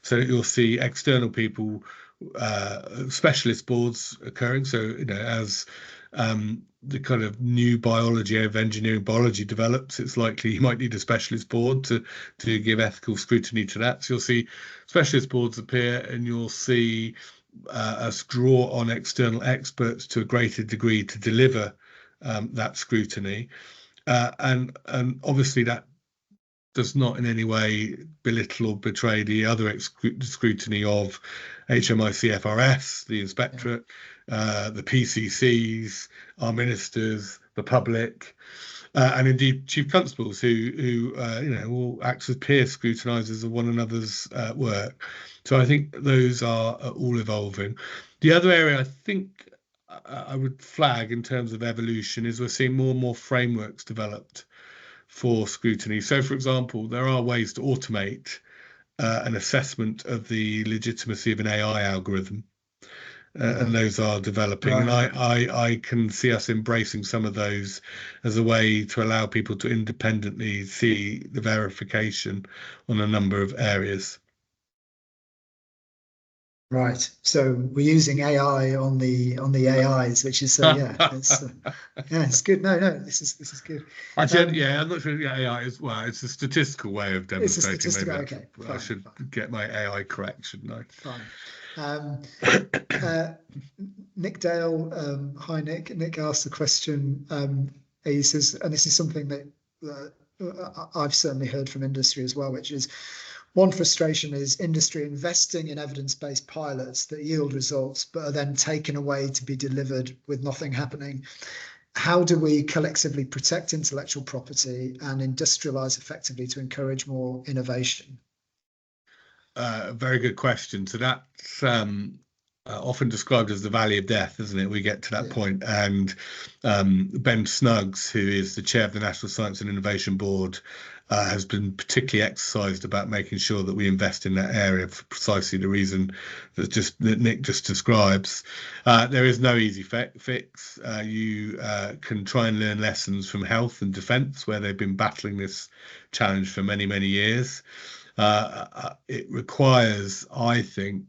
So you'll see external people, specialist boards occurring. So as the kind of new biology of engineering biology develops, it's likely you might need a specialist board to give ethical scrutiny to that. So you'll see specialist boards appear, and you'll see us draw on external experts to a greater degree to deliver that scrutiny. And obviously that does not in any way belittle or betray the other scrutiny of HMIC FRS, the inspectorate, the PCCs, our ministers, the public, and indeed chief constables who will act as peer scrutinisers of one another's work. So I think those are all evolving. The other area I think I would flag in terms of evolution is we're seeing more and more frameworks developed for scrutiny. So, for example, there are ways to automate an assessment of the legitimacy of an AI algorithm, and those are developing. Right. And I can see us embracing some of those as a way to allow people to independently see the verification on a number of areas. Right. So we're using AI on the AIs, which is it's good. No, this is good. I'm not sure. Yeah, AI is, well, it's a statistical way of It's a demonstrating. statistical. Maybe Okay, I fine, should fine, get my AI correct, shouldn't I? fine. Nick Dale, hi Nick. Nick asked the question. He says, and this is something that I've certainly heard from industry as well, which is one frustration is industry investing in evidence-based pilots that yield results, but are then taken away to be delivered with nothing happening. How do we collectively protect intellectual property and industrialize effectively to encourage more innovation? Very good question. So that's often described as the valley of death, isn't it? We get to that point, and Ben Snuggs, who is the chair of the National Science and Innovation Board, has been particularly exercised about making sure that we invest in that area for precisely the reason that Nick just describes. There is no easy fix. You can try and learn lessons from health and defence, where they've been battling this challenge for many, many years. It requires, I think,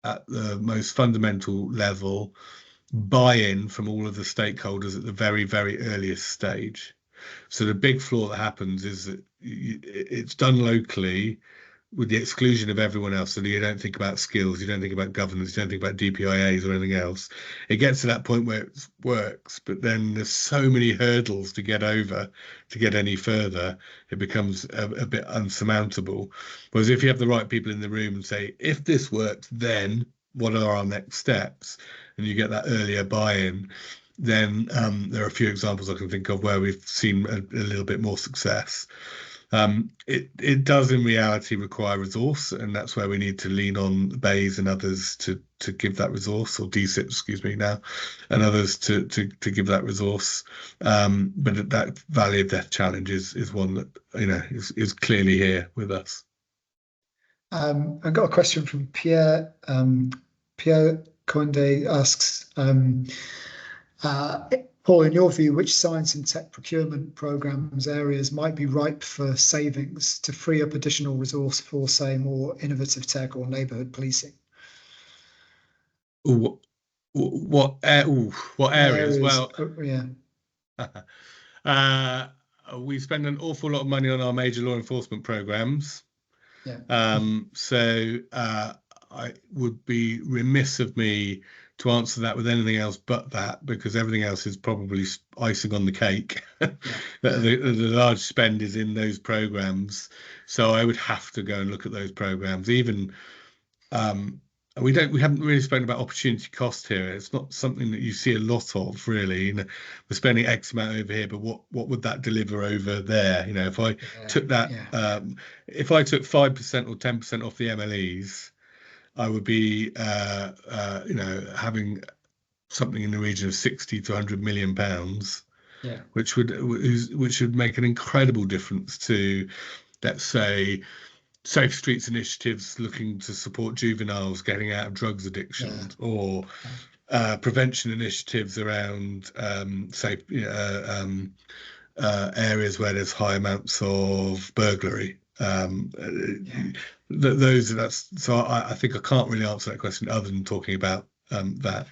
at the most fundamental level, buy-in from all of the stakeholders at the very, very earliest stage. So the big flaw that happens is that it's done locally, with the exclusion of everyone else. So you don't think about skills, you don't think about governance, you don't think about DPIAs or anything else. It gets to that point where it works, but then there's so many hurdles to get over to get any further. It becomes a bit unsurmountable. Whereas if you have the right people in the room and say, if this works, then what are our next steps? And you get that earlier buy-in, then there are a few examples I can think of where we've seen a little bit more success. It does in reality require resource, and that's where we need to lean on Bays and others to give that resource, or DSIP, excuse me, now, and others to give that resource. But that Valley of Death challenge is one that is clearly here with us. I've got a question from Pierre. Pierre Conde asks, Paul, in your view, which science and tech procurement programs areas might be ripe for savings to free up additional resource for, say, more innovative tech or neighbourhood policing? What areas? Well, yeah. We spend an awful lot of money on our major law enforcement programs. Yeah. So I would be remiss of me to answer that with anything else but that, because everything else is probably icing on the cake. The large spend is in those programs, so I would have to go and look at those programs. Even we haven't really spoken about opportunity cost here. It's not something that you see a lot of, really. We're spending X amount over here, but what would that deliver over there? If I took that, if I took 5% or 10% off the MLEs, I would be, having something in the region of 60 to 100 million pounds, which would make an incredible difference to, let's say, Safe Streets initiatives looking to support juveniles getting out of drugs addiction, or prevention initiatives around safe areas where there's high amounts of burglary. So I think I can't really answer that question other than talking about that.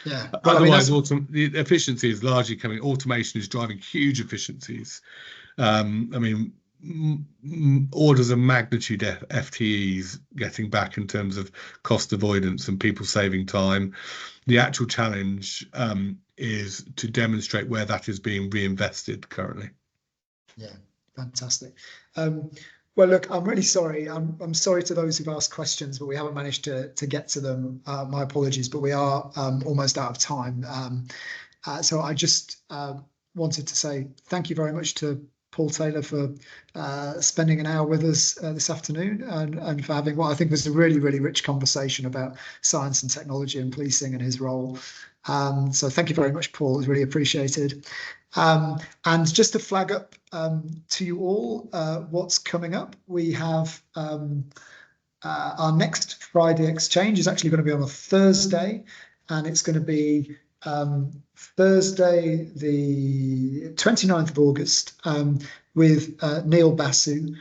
Yeah. Well, otherwise, the efficiency is largely coming. Automation is driving huge efficiencies. Orders of magnitude FTEs getting back in terms of cost avoidance and people saving time. The actual challenge is to demonstrate where that is being reinvested currently. Yeah, fantastic. Well, look, I'm really sorry. I'm sorry to those who've asked questions, but we haven't managed to get to them. My apologies, but we are almost out of time. So I just wanted to say thank you very much to Paul Taylor for spending an hour with us this afternoon, and for having what I think was a really, really rich conversation about science and technology and policing and his role. So thank you very much, Paul. It was really appreciated. And just to flag up to you all what's coming up, we have our next Friday exchange is actually going to be on a Thursday, and it's going to be Thursday, the 29th of August, with Neil Basu,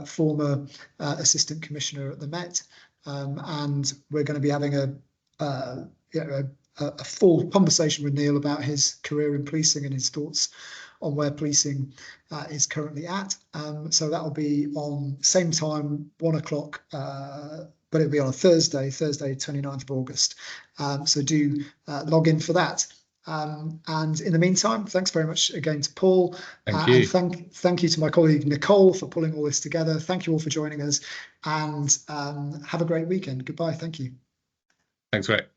former Assistant Commissioner at the Met. And we're going to be having a full conversation with Neil about his career in policing and his thoughts on where policing is currently at. So that'll be on same time, 1 o'clock, but it'll be on a Thursday, 29th of August. So do log in for that. And in the meantime, thanks very much again to Paul. Thank you. And thank you to my colleague Nicole for pulling all this together. Thank you all for joining us, and have a great weekend. Goodbye. Thank you. Thanks, Rick.